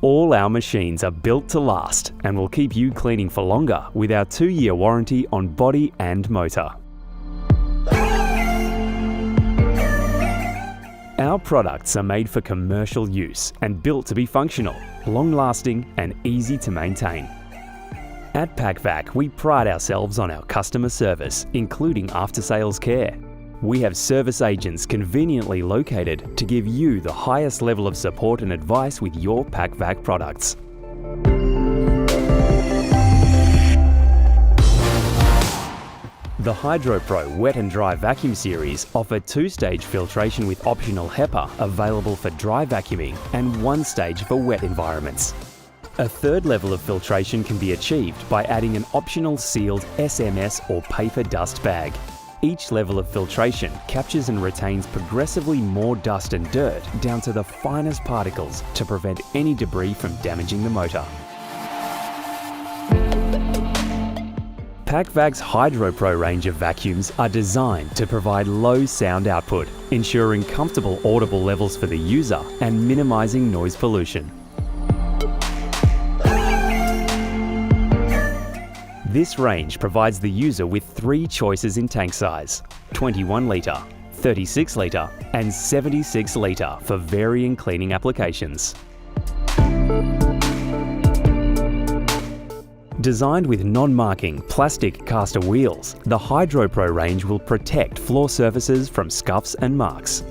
All our machines are built to last and will keep you cleaning for longer with our 2-year warranty on body and motor. Our products are made for commercial use and built to be functional, long-lasting and easy to maintain. At Pacvac, we pride ourselves on our customer service, including after-sales care. We have service agents conveniently located to give you the highest level of support and advice with your Pacvac products. The Hydropro Wet and Dry Vacuum Series offer 2-stage filtration with optional HEPA available for dry vacuuming and 1-stage for wet environments. A 3rd level of filtration can be achieved by adding an optional sealed SMS or paper dust bag. Each level of filtration captures and retains progressively more dust and dirt down to the finest particles to prevent any debris from damaging the motor. Pacvac's Hydropro range of vacuums are designed to provide low sound output, ensuring comfortable audible levels for the user and minimising noise pollution. This range provides the user with 3 choices in tank size: 21 litre, 36 litre and 76 litre for varying cleaning applications. Designed with non-marking plastic caster wheels, the Hydropro range will protect floor surfaces from scuffs and marks.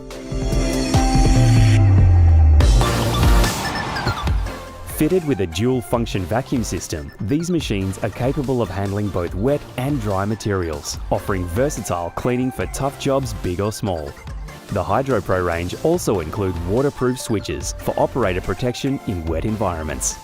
Fitted with a dual-function vacuum system, these machines are capable of handling both wet and dry materials, offering versatile cleaning for tough jobs big or small. The Hydropro range also includes waterproof switches for operator protection in wet environments.